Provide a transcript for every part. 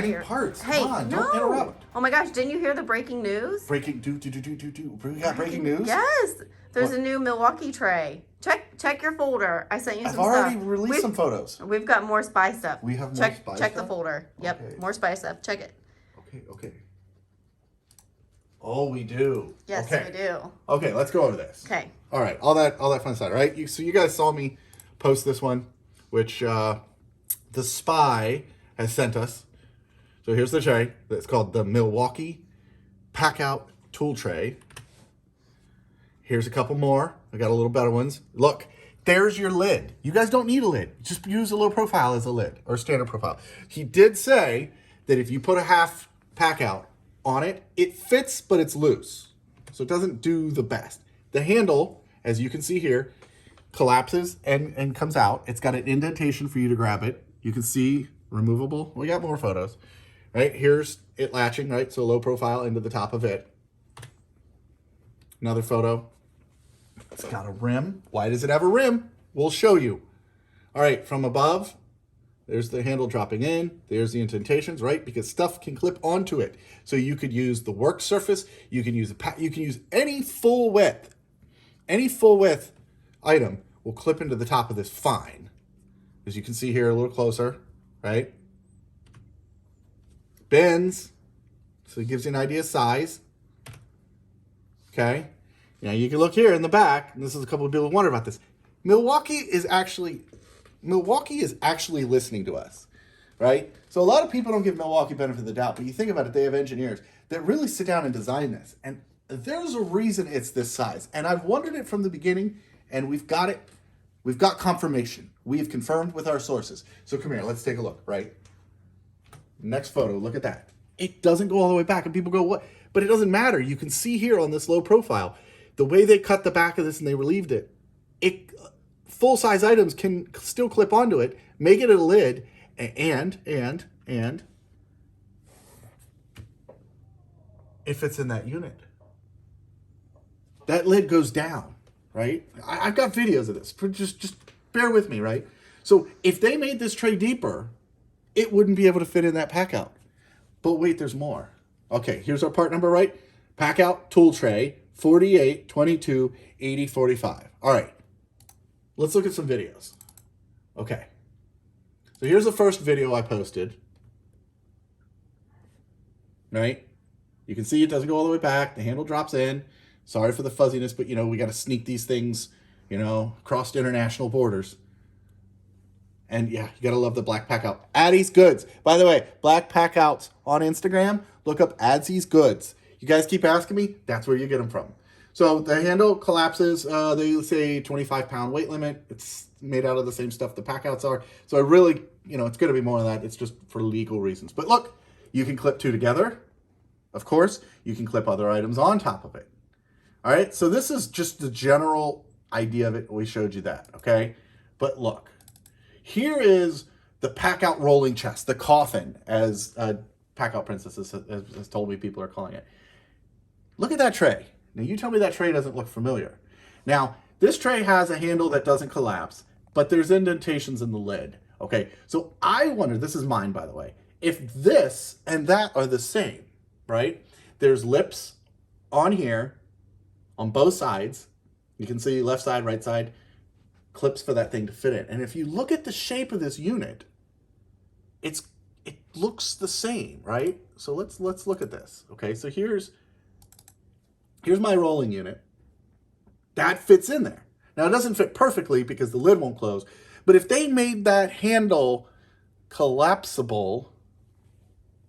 Combining here. parts. Hey, Come on, no. don't interrupt. Oh my gosh, didn't you hear the breaking news? We got breaking news? Yes. There's What? a new Milwaukee tray. Check your folder. I sent you some I've stuff. already released some photos. We've got more spy stuff. We have more spy Check stuff? the folder. Yep, Okay. more spy stuff. Check it. Okay. Oh, we do. Yes, okay. we do. Okay, let's go over this. Okay. All right, all that fun stuff, right? So you guys saw me post this one, which the spy has sent us. So here's the tray. It's called the Milwaukee PACKOUT tool tray. Here's a couple more. I got a little better ones. Look, there's your lid. You guys don't need a lid. Just use a low profile as a lid or standard profile. He did say that if you put a half PACKOUT on it, it fits, but it's loose. So it doesn't do the best. The handle, as you can see here, collapses and comes out. It's got an indentation for you to grab it. You can see removable. We got more photos, right? Here's it latching, right? So low profile into the top of it. Another photo. It's got a rim. Why does it have a rim? We'll show you. All right, from above, there's the handle dropping in. There's the indentations, right? Because stuff can clip onto it. So you could use the work surface. You can use any full width item will clip into the top of this fine. As you can see here a little closer, right? Bends, so it gives you an idea of size. Okay, now you can look here in the back, and this is a couple of people who wonder about this. Milwaukee is actually listening to us, right? So a lot of people don't give Milwaukee benefit of the doubt, but you think about it, they have engineers that really sit down and design this, and there's a reason it's this size. And I've wondered it from the beginning, and we've got it. We've got confirmation. We've confirmed with our sources. So come here, let's take a look, right? Next photo, look at that. It doesn't go all the way back, and people go, what? But it doesn't matter. You can see here on this low profile, the way they cut the back of this and they relieved it, full-size items can still clip onto it, make it a lid, and it fits in that unit. That lid goes down, right? I've got videos of this. Just bear with me, right? So if they made this tray deeper, it wouldn't be able to fit in that PACKOUT. But wait, there's more. Okay, here's our part number, right? PACKOUT tool tray, 48, 22, 80, 45. All right, let's look at some videos. Okay, so here's the first video I posted, right? You can see it doesn't go all the way back. The handle drops in. Sorry for the fuzziness, but, we got to sneak these things, across international borders. And yeah, you got to love the Black PACKOUT. Addie's Goods. By the way, Black PACKOUTs on Instagram. Look up Addie's Goods. You guys keep asking me. That's where you get them from. So the handle collapses. They say 25-pound weight limit. It's made out of the same stuff the PACKOUTs are. So I really, it's going to be more than that. It's just for legal reasons. But look, you can clip two together. Of course, you can clip other items on top of it. All right, so this is just the general idea of it. We showed you that, okay? But look, here is the PACKOUT rolling chest, the coffin, as PACKOUT Princess has told me people are calling it. Look at that tray. Now, you tell me that tray doesn't look familiar. Now, this tray has a handle that doesn't collapse, but there's indentations in the lid, okay? So I wonder, this is mine, by the way, if this and that are the same, right? There's lips on here, on both sides. You can see left side, right side, clips for that thing to fit in. And if you look at the shape of this unit, it looks the same, right? So let's look at this. Okay, so here's my rolling unit. That fits in there. Now it doesn't fit perfectly because the lid won't close, but if they made that handle collapsible,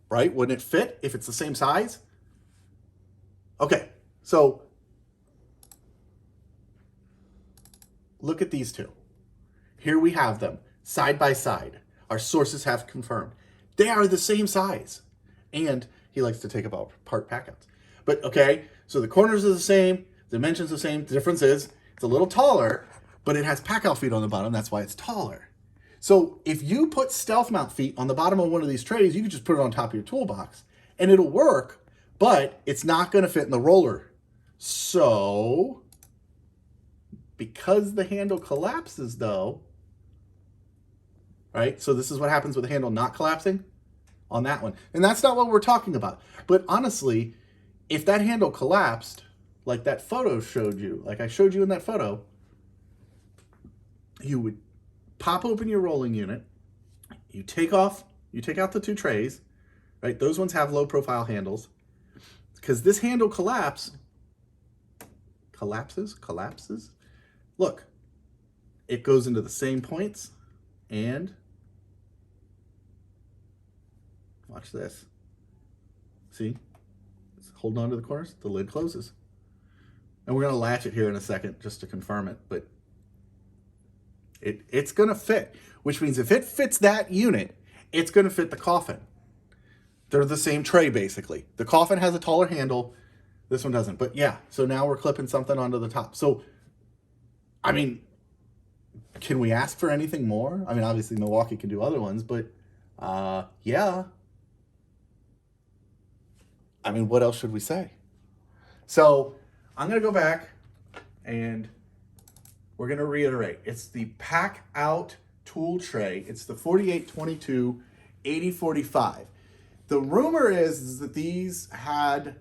right, wouldn't it fit if it's the same size? Okay, so look at these two. Here we have them side by side. Our sources have confirmed. They are the same size. And he likes to take apart PACKOUTs. But okay, so the corners are the same, dimensions the same. The difference is it's a little taller, but it has PACKOUT feet on the bottom. That's why it's taller. So if you put stealth mount feet on the bottom of one of these trays, you can just put it on top of your toolbox and it'll work, but it's not going to fit in the roller. So because the handle collapses though, right? So this is what happens with the handle not collapsing. on that one. And that's not what we're talking about. But honestly, if that handle collapsed, like that photo showed you, like I showed you in that photo, you would pop open your rolling unit, you take out the 2 trays, right? Those ones have low profile handles. Because this handle collapses. Look, it goes into the same points, and watch this. See? It's holding on to the corners, the lid closes. And we're going to latch it here in a second just to confirm it, but it's going to fit, which means if it fits that unit, it's going to fit the coffin. They're the same tray, basically. The coffin has a taller handle. This one doesn't. But yeah, so now we're clipping something onto the top. So, I mean, can we ask for anything more? I mean, obviously Milwaukee can do other ones, but yeah. I mean, what else should we say? So I'm going to go back and we're going to reiterate. It's the PACKOUT tool tray. It's the 4822 8045. The rumor is that these had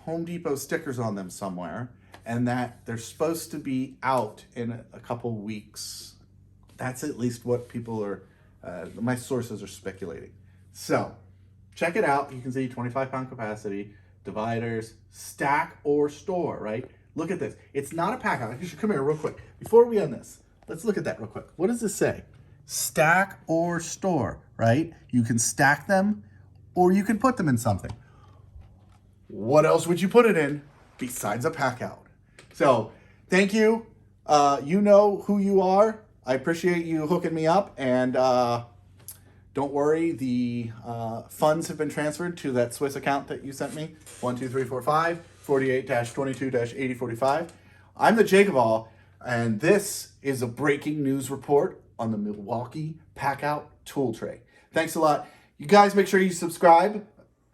Home Depot stickers on them somewhere and that they're supposed to be out in a couple weeks. That's at least what people are, my sources are speculating. So check it out. You can see 25-pound capacity, dividers, stack or store, right? Look at this. It's not a PACKOUT. You should come here real quick. Before we end this, let's look at that real quick. What does this say? Stack or store, right? You can stack them or you can put them in something. What else would you put it in besides a PACKOUT? So thank you. You know who you are. I appreciate you hooking me up, and don't worry, the funds have been transferred to that Swiss account that you sent me, 12345 48-22-8045. I'm the JakeOfALL, and this is a breaking news report on the Milwaukee PACKOUT tool tray. Thanks a lot. You guys make sure you subscribe.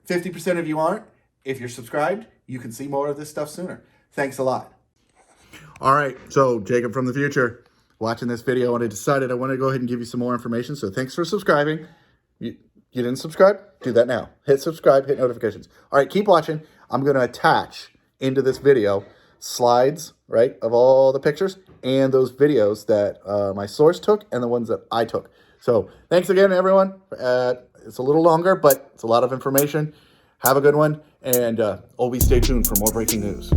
50% of you aren't. If you're subscribed, you can see more of this stuff sooner. Thanks a lot. All right, so Jacob from the future, watching this video, and I decided I want to go ahead and give you some more information. So thanks for subscribing. You didn't subscribe? Do that now. Hit subscribe, hit notifications. All right, keep watching. I'm going to attach into this video slides, right, of all the pictures and those videos that my source took and the ones that I took. So thanks again, everyone. It's a little longer, but it's a lot of information. Have a good one, and always stay tuned for more breaking news.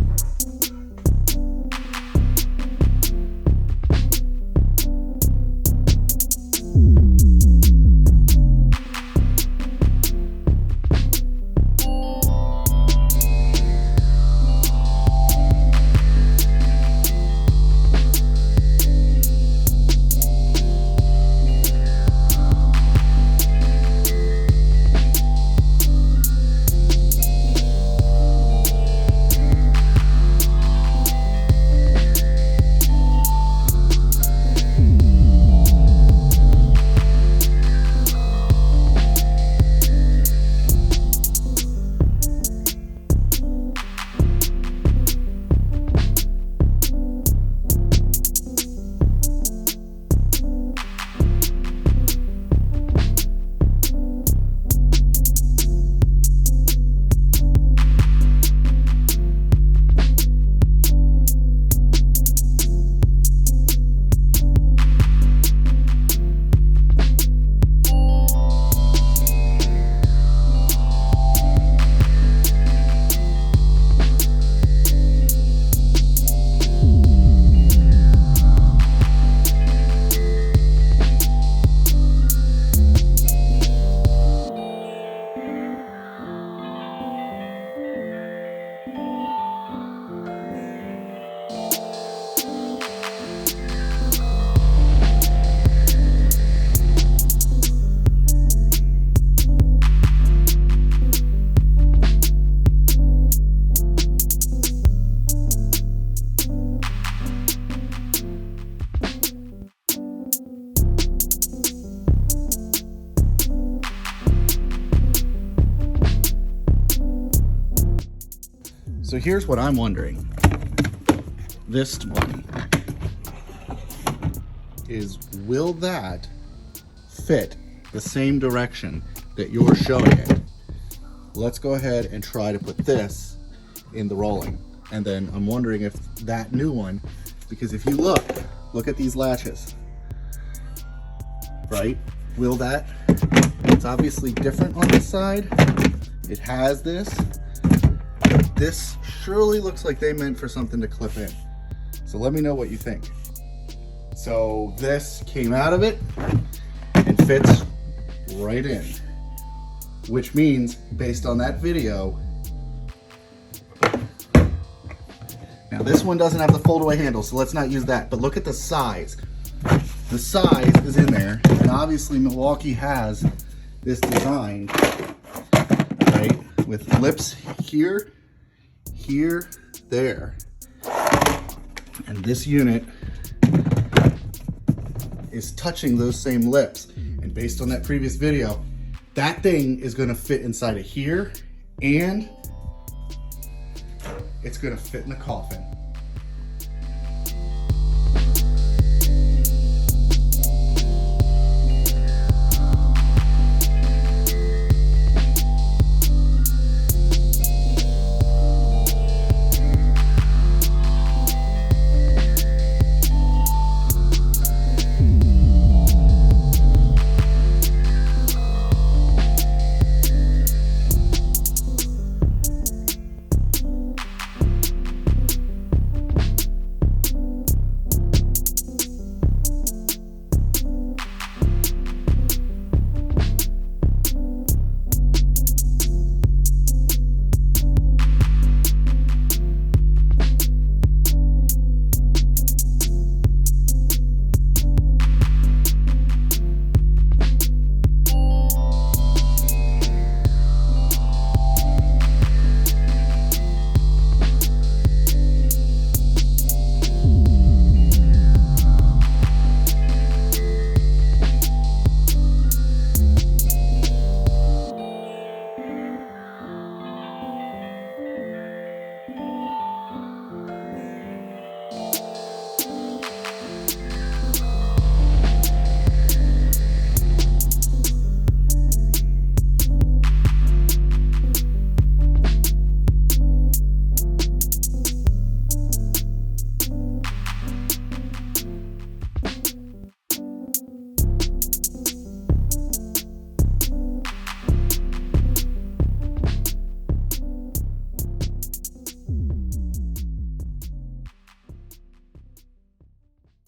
So here's what I'm wondering. This one is, will that fit the same direction that you're showing it. Let's go ahead and try to put this in the rolling. And then I'm wondering if that new one, because if you look at these latches, right? Will that, it's obviously different on this side. It has this. This surely looks like they meant for something to clip in. So let me know what you think. So this came out of it and fits right in, which means based on that video, now this one doesn't have the fold away handle, so let's not use that, but look at the size. The size is in there, and obviously Milwaukee has this design, right, with lips here, here, there. And this unit is touching those same lips. And based on that previous video, that thing is gonna fit inside of here, and it's gonna fit in the coffin.